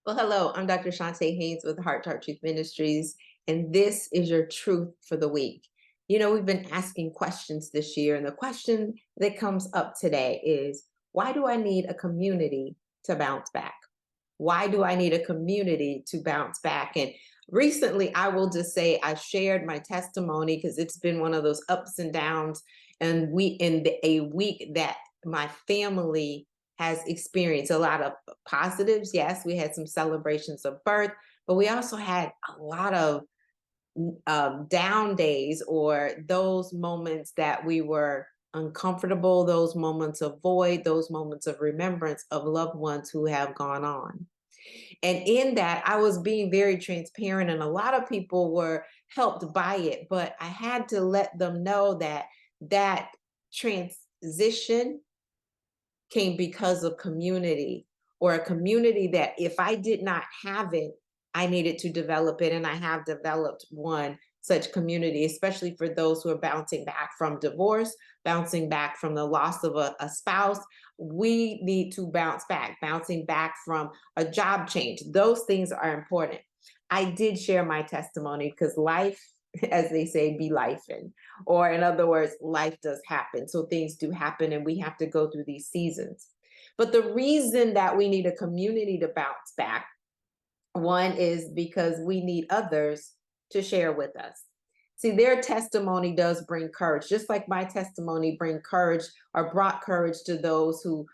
Well, hello, I'm Dr. Chonta Haynes with Heart Truth Ministries, and this is your truth for the week. We've been asking questions this year, and the question that comes up today is, why do I need a community to bounce back? Why do I need a community to bounce back? And recently, I will just say I shared my testimony because it's been one of those ups and downs, and a week that my family has experienced a lot of positives. Yes, we had some celebrations of birth, but we also had a lot of down days, or those moments that we were uncomfortable, those moments of void, those moments of remembrance of loved ones who have gone on. And in that, I was being very transparent, and a lot of people were helped by it. But I had to let them know that that transition came because of community, or a community that if I did not have it, I needed to develop it. And I have developed one such community, especially for those who are bouncing back from divorce, bouncing back from the loss of a spouse. We need to bounce back, bouncing back from a job change. Those things are important. I did share my testimony because life, as they say, be life in, or in other words, life does happen. So things do happen, and we have to go through these seasons. But the reason that we need a community to bounce back, one is because we need others to share with us. See, their testimony does bring courage, just like my testimony bring courage, or brought courage to those who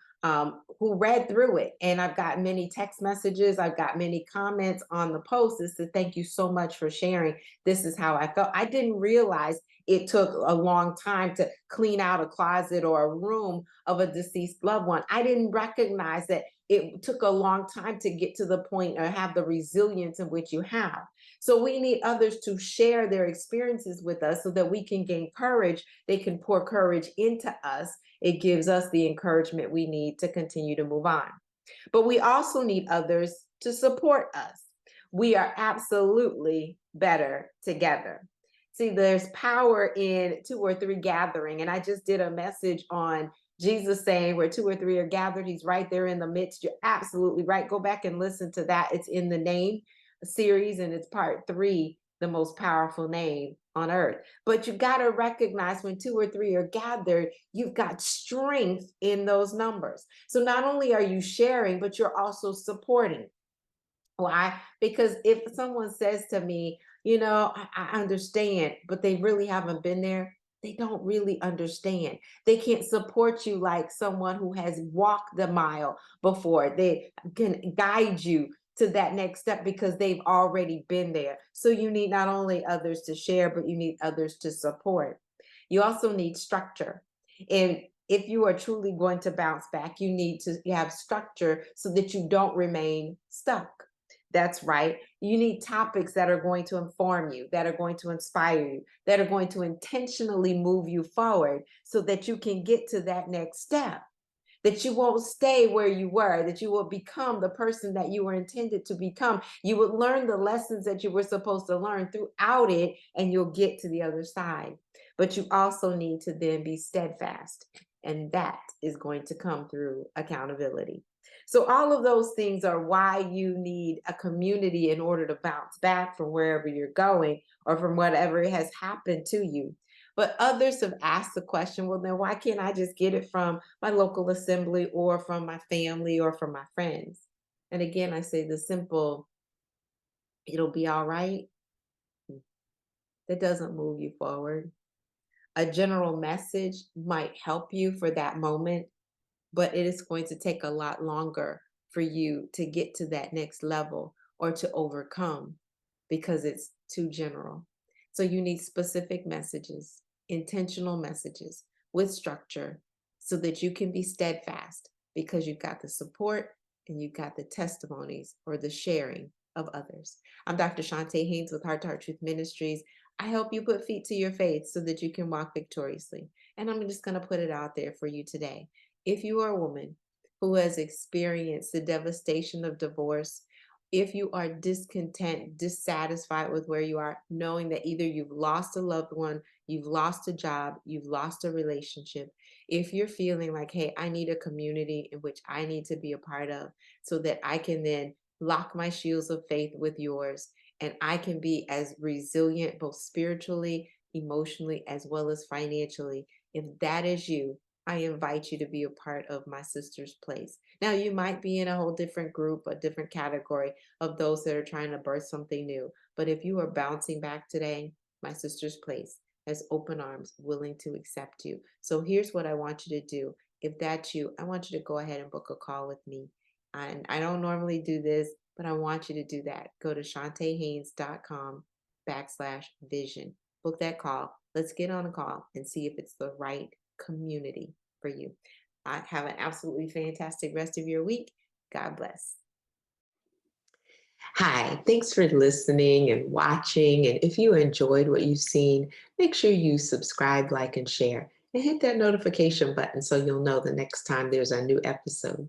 read through it. And I've got many text messages, I've got many comments on the post that said, "Thank you so much for sharing. This is how I felt." I didn't realize it took a long time to clean out a closet or a room of a deceased loved one. I didn't recognize that it took a long time to get to the point or have the resilience in which you have. So we need others to share their experiences with us so that we can gain courage. They can pour courage into us. It gives us the encouragement we need to continue to move on. But we also need others to support us. We are absolutely better together. See, there's power in two or three gathering. And I just did a message on Jesus saying, where two or three are gathered, he's right there in the midst. You're absolutely right. Go back and listen to that. It's in the name series, and it's part 3, the most powerful name on earth. But you got to recognize when two or three are gathered, you've got strength in those numbers. So not only are you sharing, but you're also supporting. Why? Because if someone says to me, I understand, but they really haven't been there, they don't really understand. They can't support you like someone who has walked the mile before. They can guide you to that next step because they've already been there. So you need not only others to share, but you need others to support. You also need structure. And if you are truly going to bounce back, you need to have structure so that you don't remain stuck. That's right. You need topics that are going to inform you, that are going to inspire you, that are going to intentionally move you forward so that you can get to that next step, that you won't stay where you were, that you will become the person that you were intended to become. You would learn the lessons that you were supposed to learn throughout it, and you'll get to the other side. But you also need to then be steadfast, and that is going to come through accountability. So all of those things are why you need a community in order to bounce back from wherever you're going or from whatever has happened to you. But others have asked the question, well, then why can't I just get it from my local assembly or from my family or from my friends? And again, I say the simple, "It'll be all right," that doesn't move you forward. A general message might help you for that moment, but it is going to take a lot longer for you to get to that next level or to overcome because it's too general. So you need specific messages, intentional messages with structure so that you can be steadfast because you've got the support and you've got the testimonies or the sharing of others. I'm Dr. Chonta Haynes with Heart Truth Ministries. I help you put feet to your faith so that you can walk victoriously. And I'm just going to put it out there for you today. If you are a woman who has experienced the devastation of divorce, if you are discontent, dissatisfied with where you are, knowing that either you've lost a loved one, you've lost a job, you've lost a relationship, if you're feeling like, hey, I need a community in which I need to be a part of so that I can then lock my shields of faith with yours, and I can be as resilient both spiritually, emotionally, as well as financially. If that is you, I invite you to be a part of my sister's place. Now, you might be in a whole different group, a different category of those that are trying to birth something new. But if you are bouncing back today, my sister's place has open arms, willing to accept you. So here's what I want you to do. If that's you, I want you to go ahead and book a call with me. And I don't normally do this, but I want you to do that. Go to ChontaHaynes.com/vision. Book that call. Let's get on a call and see if it's the right community for you. Have an absolutely fantastic rest of your week. God bless. Hi, thanks for listening and watching. And if you enjoyed what you've seen, make sure you subscribe, like, and share. And hit that notification button so you'll know the next time there's a new episode.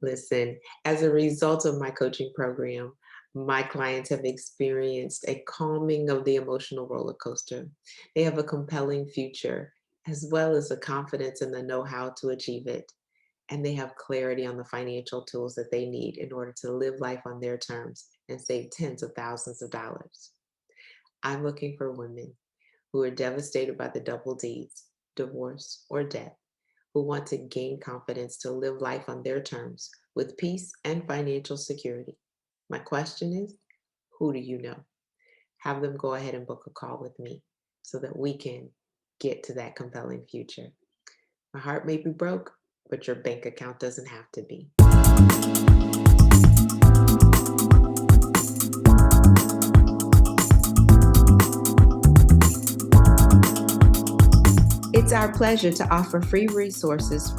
Listen, as a result of my coaching program, my clients have experienced a calming of the emotional roller coaster. They have a compelling future, as well as a confidence in the know-how to achieve it. And they have clarity on the financial tools that they need in order to live life on their terms and save tens of thousands of dollars. I'm looking for women who are devastated by the double D's, divorce or death, who want to gain confidence to live life on their terms with peace and financial security. My question is, who do you know? Have them go ahead and book a call with me so that we can get to that compelling future. My heart may be broke, but your bank account doesn't have to be. It's our pleasure to offer free resources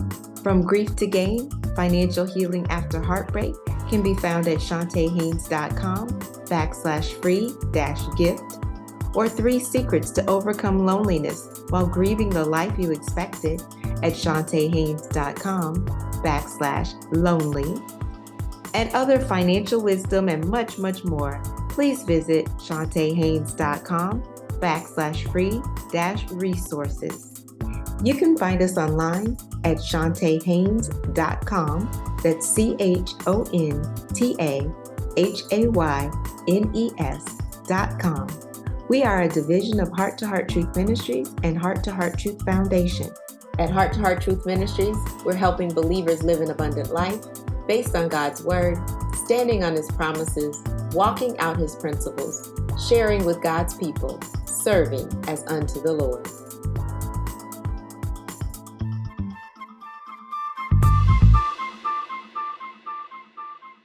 from Grief to Gain, Financial Healing After Heartbreak can be found at ChontaHaynes.com/free-gift, or 3 Secrets to Overcome Loneliness While Grieving the Life You Expected at ChontaHaynes.com/lonely, and other financial wisdom and much, much more. Please visit ChontaHaynes.com/free-resources. You can find us online at ChontaHaynes.com. That's ChontaHaynes.com. We are a division of Heart to Heart Truth Ministries and Heart to Heart Truth Foundation. At Heart to Heart Truth Ministries, we're helping believers live an abundant life based on God's Word, standing on His promises, walking out His principles, sharing with God's people, serving as unto the Lord.